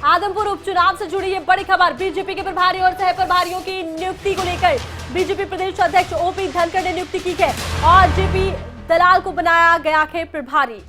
आदमपुर उपचुनाव से जुड़ी ये बड़ी खबर। बीजेपी के प्रभारी और सह प्रभारियों की नियुक्ति को लेकर बीजेपी प्रदेश अध्यक्ष ओपी धनखड़ ने नियुक्ति की है और जेपी दलाल को बनाया गया है प्रभारी।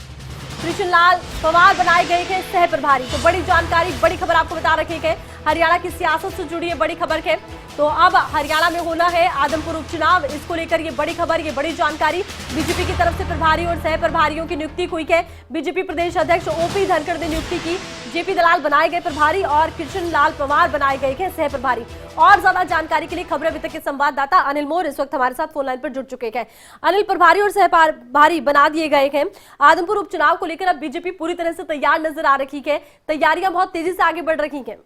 कृष्णलाल पवार बनाए गए थे सह प्रभारी। तो बड़ी जानकारी, बड़ी खबर आपको बता रखी है। हरियाणा की सियासत से जुड़ी ये बड़ी खबर है। तो अब हरियाणा में होना है आदमपुर उपचुनाव, इसको लेकर ये बड़ी खबर, ये बड़ी जानकारी। बीजेपी की तरफ से प्रभारी और सह प्रभारियों की नियुक्ति हुई है। बीजेपी प्रदेश अध्यक्ष ओपी धनखड़ ने नियुक्ति की। जेपी दलाल बनाए गए प्रभारी और कृष्णलाल पवार बनाए गए थे सह प्रभारी। और ज्यादा जानकारी के लिए खबर अभी तक के संवाददाता अनिल मोर इस वक्त हमारे साथ फोन लाइन पर जुड़ चुके हैं। अनिल, प्रभारी और सह प्रभारी बना दिए गए हैं। आदमपुर उपचुनाव को लेकर अब बीजेपी पूरी तरह से तैयार नजर आ रही है। तैयारियां बहुत तेजी से आगे बढ़ रही हैं।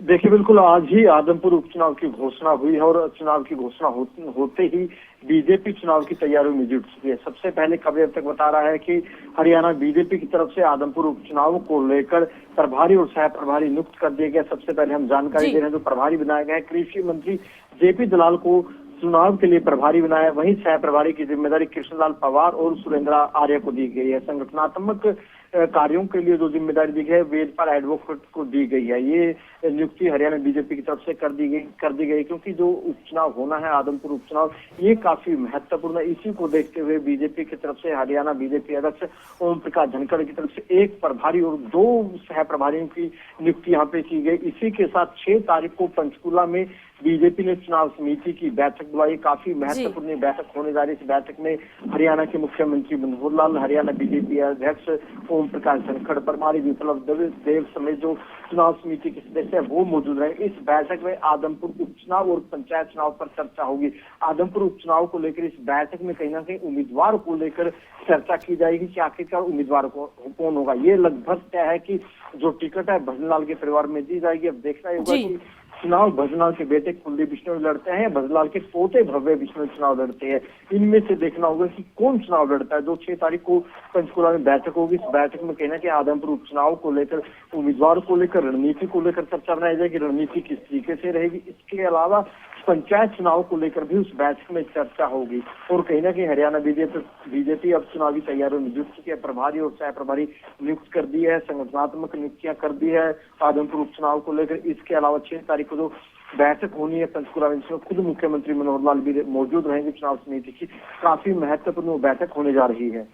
देखिए, बिल्कुल आज ही आदमपुर उपचुनाव की घोषणा हुई है और चुनाव की घोषणा होते ही बीजेपी चुनाव की तैयारियों में जुट चुकी है। सबसे पहले खबर अब तक बता रहा है कि हरियाणा बीजेपी की तरफ से आदमपुर उपचुनाव को लेकर प्रभारी और सह प्रभारी नियुक्त कर दिए गए। सबसे पहले हम जानकारी दे रहे हैं, जो प्रभारी बनाए गए कृषि मंत्री जेपी दलाल को चुनाव के लिए प्रभारी बनाया। वहीं सह प्रभारी की जिम्मेदारी कृष्णलाल पवार और सुरेंद्र आर्य को दी गई है। संगठनात्मक कार्यों के लिए जो जिम्मेदारी दी गई है वेदपाल एडवोकेट को दी गई है। ये नियुक्ति हरियाणा बीजेपी की तरफ से कर दी गई क्योंकि जो उपचुनाव होना है आदमपुर उपचुनाव, ये काफी महत्वपूर्ण है। इसी को देखते हुए बीजेपी की तरफ से हरियाणा बीजेपी अध्यक्ष ओम प्रकाश धनखड़ की तरफ से एक प्रभारी और 2 सह प्रभारियों की नियुक्ति यहाँ पे की गई। इसी के साथ 6 तारीख को पंचकूला में बीजेपी ने चुनाव समिति की बैठक बुलाई। काफी महत्वपूर्ण बैठक होने जा रही है। इस बैठक में हरियाणा के मुख्यमंत्री मनोहर लाल, हरियाणा बीजेपी अध्यक्ष ओम प्रकाश धनखड़, प्रभारी विप्लव देव समेत जो चुनाव समिति के सदस्य है वो मौजूद रहे। इस बैठक में आदमपुर उपचुनाव और पंचायत चुनाव पर चर्चा होगी। आदमपुर उपचुनाव को लेकर इस बैठक में कहीं ना कहीं उम्मीदवार को लेकर चर्चा की जाएगी कि आखिरकार उम्मीदवार कौन होगा। ये लगभग तय है कि जो टिकट है भजनलाल के परिवार में दी जाएगी। अब देखना होगा कि चुनाव भजनलाल के बेटे कुलदीप बिश्नोई लड़ते हैं, भजनलाल के पोते भव्य बिश्नोई चुनाव लड़ते हैं। इनमें से देखना होगा कि कौन चुनाव लड़ता है। जो 6 तारीख को पंचकुला में बैठक होगी, इस बैठक में कहना कि आदमपुर उपचुनाव को लेकर, उम्मीदवार को लेकर, रणनीति को लेकर चर्चा बनाई जाएगी। रणनीति किस तरीके से रहेगी, इसके अलावा पंचायत चुनाव को लेकर भी उस बैठक में चर्चा होगी। और कहीं ना कहीं हरियाणा बीजेपी अब चुनावी तैयारियों में जुट चुकी है। प्रभारी और सह प्रभारी नियुक्त कर दी है, संगठनात्मक नियुक्तियां कर दी है आदमपुर उपचुनाव को लेकर। इसके अलावा 6 तारीख को जो बैठक होनी है पंचकुला में, जिसमें खुद मुख्यमंत्री मनोहर लाल भी मौजूद रहेंगे चुनाव समिति की, काफी महत्वपूर्ण बैठक होने जा रही है।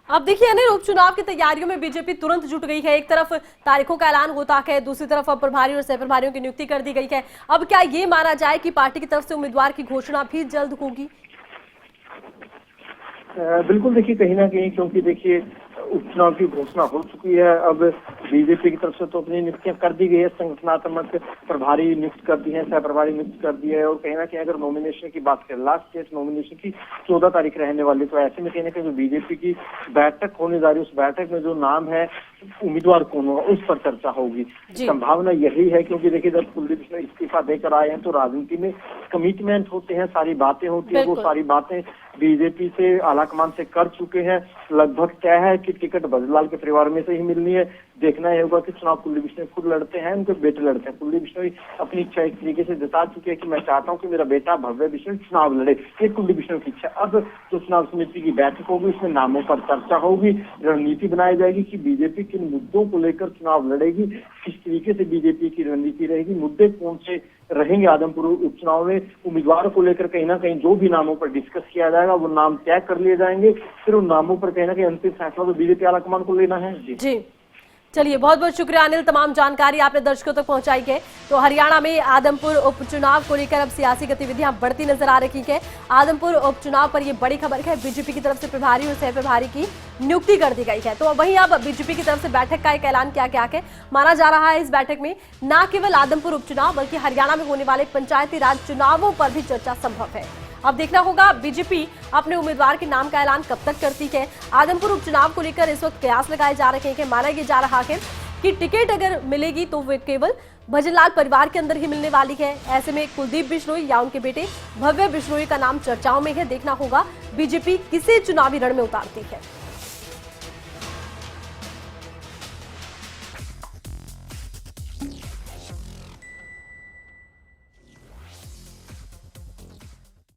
अब देखिए अनिल, उपचुनाव की तैयारियों में बीजेपी तुरंत जुट गई है। एक तरफ तारीखों का ऐलान होता है, दूसरी तरफ अब प्रभारी और सह प्रभारियों की नियुक्ति कर दी गई है। अब क्या ये माना जाए कि पार्टी की तरफ से उम्मीदवार की घोषणा भी जल्द होगी? बिल्कुल, देखिए कहीं ना कहीं, क्योंकि देखिए उपचुनाव की घोषणा हो चुकी है। अब बीजेपी की तरफ से तो अपनी नियुक्तियां कर दी गई है। संगठनात्मक प्रभारी नियुक्त कर दी है, सह प्रभारी नियुक्त कर दी है। और कहीं ना कहीं अगर नॉमिनेशन की बात करें, लास्ट डेट नॉमिनेशन की 14 तारीख रहने वाली, तो ऐसे में कहीं ना कहीं जो बीजेपी की बैठक होने जा रही है, उस बैठक में जो नाम है उम्मीदवार कौन होगा उस पर चर्चा होगी। संभावना यही है, क्योंकि देखिए जब कुलदीप बिश्नोई इस्तीफा देकर आए हैं तो राजनीति में कमिटमेंट होते हैं, सारी बातें होती है। वो सारी बातें बीजेपी से आलाकमान से कर चुके हैं। लगभग तय है कि टिकट भजनलाल के परिवार में से ही मिलनी है। देखना यह होगा कि चुनाव कुलदीप बिश्नोई खुद लड़ते हैं, उनके बेटे लड़ते हैं। कुलदीप बिश्नोई अपनी इच्छा एक तरीके से जता चुके हैं कि मैं चाहता हूं कि मेरा बेटा भव्य बिश्नोई चुनाव लड़े। ये कुलदीप बिश्नोई की इच्छा। अब जो चुनाव समिति की बैठक होगी उसमें नामों पर चर्चा होगी, रणनीति बनाई जाएगी कि बीजेपी किन मुद्दों को लेकर चुनाव लड़ेगी, किस तरीके से बीजेपी की रणनीति रहेगी, मुद्दे कौन से रहेंगे आदमपुर उपचुनाव में। उम्मीदवार को लेकर कहीं ना कहीं जो भी नामों पर डिस्कस किया जाएगा वो नाम तय कर लिए जाएंगे। फिर उन नामों पर कहीं ना कहीं अंतिम फैसला तो बीजेपी आलाकमान को लेना है। जी चलिए, बहुत बहुत शुक्रिया अनिल, तमाम जानकारी आपने दर्शकों तक पहुंचाई है। तो हरियाणा में आदमपुर उपचुनाव को लेकर अब सियासी गतिविधियां बढ़ती नजर आ रही है। आदमपुर उपचुनाव पर यह बड़ी खबर है, बीजेपी की तरफ से प्रभारी और सह प्रभारी की नियुक्ति कर दी गई है। तो वहीं अब बीजेपी की तरफ से बैठक का एक ऐलान किया गया है। माना जा रहा है इस बैठक में न केवल आदमपुर उपचुनाव बल्कि हरियाणा में होने वाले पंचायती राज चुनावों पर भी चर्चा संभव है। अब देखना होगा बीजेपी अपने उम्मीदवार के नाम का ऐलान कब तक करती है। आदमपुर उपचुनाव को लेकर इस वक्त कयास लगाए जा रहे हैं। माना यह जा रहा है कि टिकट अगर मिलेगी तो वे केवल भजनलाल परिवार के अंदर ही मिलने वाली है। ऐसे में कुलदीप बिश्नोई या उनके बेटे भव्य बिश्नोई का नाम चर्चाओं में है। देखना होगा बीजेपी किसे चुनावी रण में उतारती है।